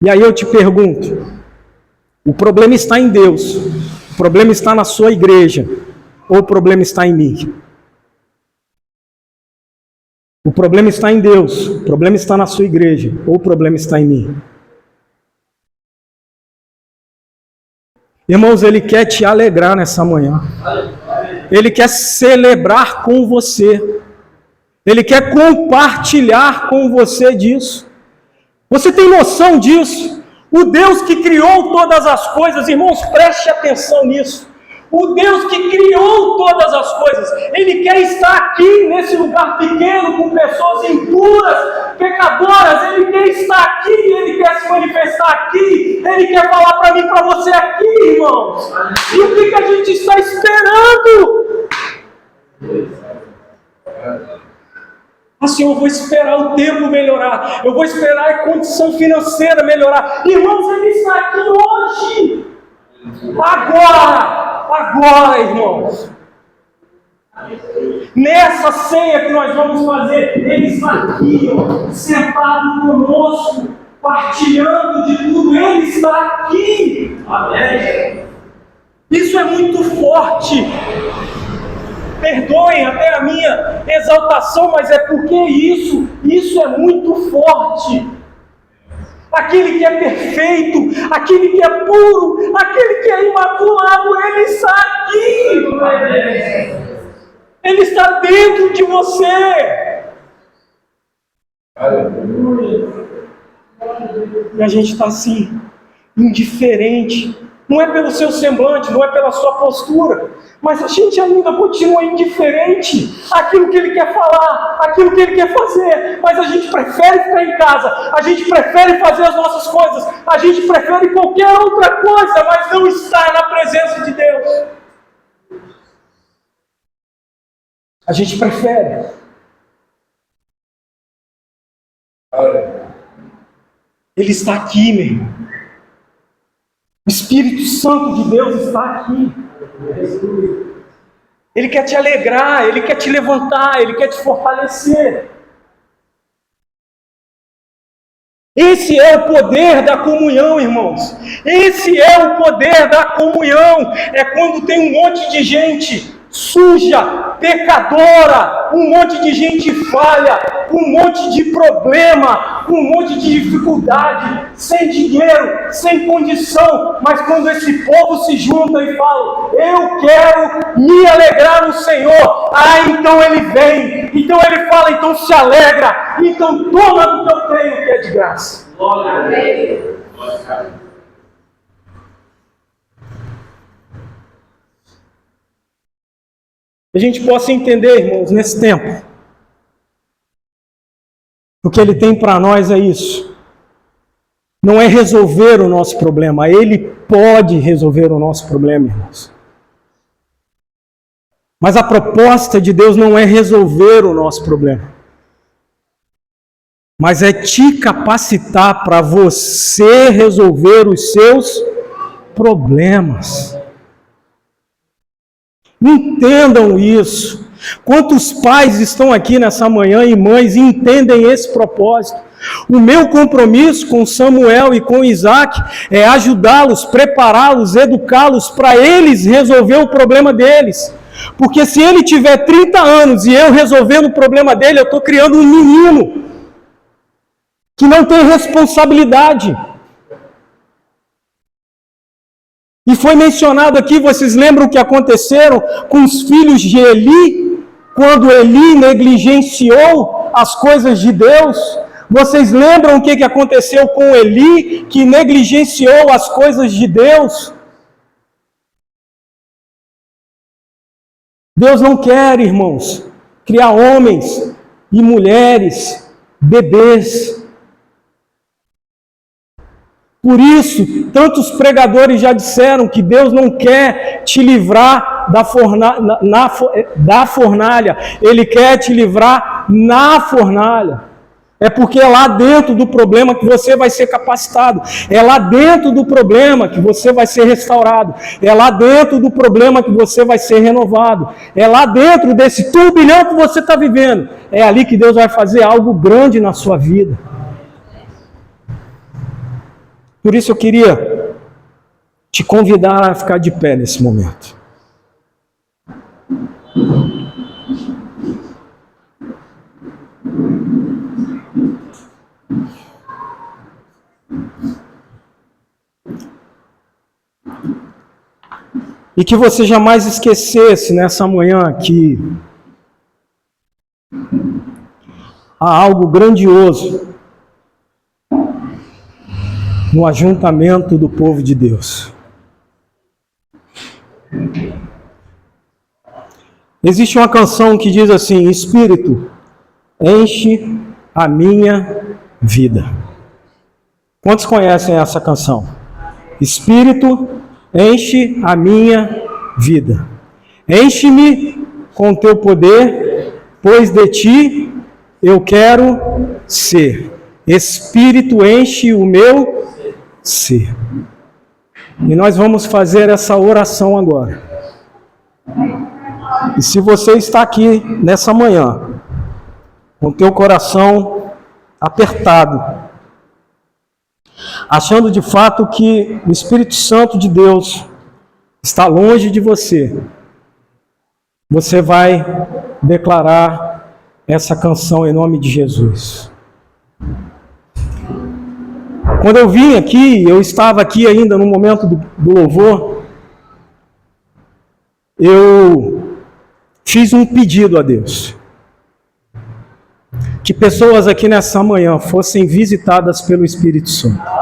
E aí eu te pergunto, o problema está em Deus, o problema está na sua igreja, ou o problema está em mim? O problema está em Deus, o problema está na sua igreja, ou o problema está em mim? Irmãos, Ele quer te alegrar nessa manhã. Ele quer celebrar com você. Ele quer compartilhar com você disso. Você tem noção disso? O Deus que criou todas as coisas, irmãos, preste atenção nisso. O Deus que criou todas as coisas, Ele quer estar aqui nesse lugar pequeno com pessoas impuras, pecadoras. Ele quer estar aqui, Ele quer se manifestar aqui, Ele quer falar para mim, para você aqui, irmãos. E o que a gente está esperando? Assim, eu vou esperar o tempo melhorar, eu vou esperar a condição financeira melhorar. Irmãos, Ele está aqui hoje, agora, irmãos. Nessa ceia que nós vamos fazer, Ele está aqui, sentado conosco, partilhando de tudo. Ele está aqui. Amém. Isso é muito forte. Perdoem até a minha exaltação, mas é porque isso é muito forte. Aquele que é perfeito, aquele que é puro, aquele que é imaculado, Ele está aqui. Ele está dentro de você. E a gente está assim, indiferente. Não é pelo seu semblante, não é pela sua postura, mas a gente ainda continua indiferente àquilo que Ele quer falar, àquilo que Ele quer fazer. Mas a gente prefere ficar em casa, a gente prefere fazer as nossas coisas, a gente prefere qualquer outra coisa, mas não estar na presença de Deus. A gente prefere. Ele está aqui, meu irmão. O Espírito Santo de Deus está aqui. Ele quer te alegrar, Ele quer te levantar, Ele quer te fortalecer. Esse é o poder da comunhão, irmãos. Esse é o poder da comunhão. É quando tem um monte de gente suja, pecadora, um monte de gente falha, um monte de problema, um monte de dificuldade, sem dinheiro, sem condição, mas quando esse povo se junta e fala: eu quero me alegrar no Senhor, então Ele vem, então Ele fala: então se alegra, então toma do que eu tenho, que é de graça. Glória a Deus. A gente possa entender, irmãos, nesse tempo, o que Ele tem para nós é isso. Não é resolver o nosso problema, Ele pode resolver o nosso problema, irmãos. Mas a proposta de Deus não é resolver o nosso problema, mas é te capacitar para você resolver os seus problemas. Entendam isso. Quantos pais estão aqui nessa manhã e mães e entendem esse propósito? O meu compromisso com Samuel e com Isaac é ajudá-los, prepará-los, educá-los para eles resolver o problema deles. Porque se ele tiver 30 anos e eu resolvendo o problema dele, eu estou criando um menino que não tem responsabilidade. E foi mencionado aqui, vocês lembram o que aconteceram com os filhos de Eli, quando Eli negligenciou as coisas de Deus? Vocês lembram o que aconteceu com Eli, que negligenciou as coisas de Deus? Deus não quer, irmãos, criar homens e mulheres, bebês. Por isso, tantos pregadores já disseram que Deus não quer te livrar da fornalha, Ele quer te livrar na fornalha. É porque é lá dentro do problema que você vai ser capacitado. É lá dentro do problema que você vai ser restaurado. É lá dentro do problema que você vai ser renovado. É lá dentro desse turbilhão que você está vivendo. É ali que Deus vai fazer algo grande na sua vida. Por isso eu queria te convidar a ficar de pé nesse momento. E que você jamais esquecesse nessa manhã que há algo grandioso no ajuntamento do povo de Deus. Existe uma canção que diz assim: Espírito, enche a minha vida. Quantos conhecem essa canção? Espírito, enche a minha vida. Enche-me com teu poder, pois de ti eu quero ser. Espírito, enche o meu ser. E nós vamos fazer essa oração agora. E se você está aqui nessa manhã, com teu coração apertado, achando de fato que o Espírito Santo de Deus está longe de você, você vai declarar essa canção em nome de Jesus. Quando eu vim aqui, eu estava aqui ainda no momento do louvor, eu fiz um pedido a Deus. Que pessoas aqui nessa manhã fossem visitadas pelo Espírito Santo.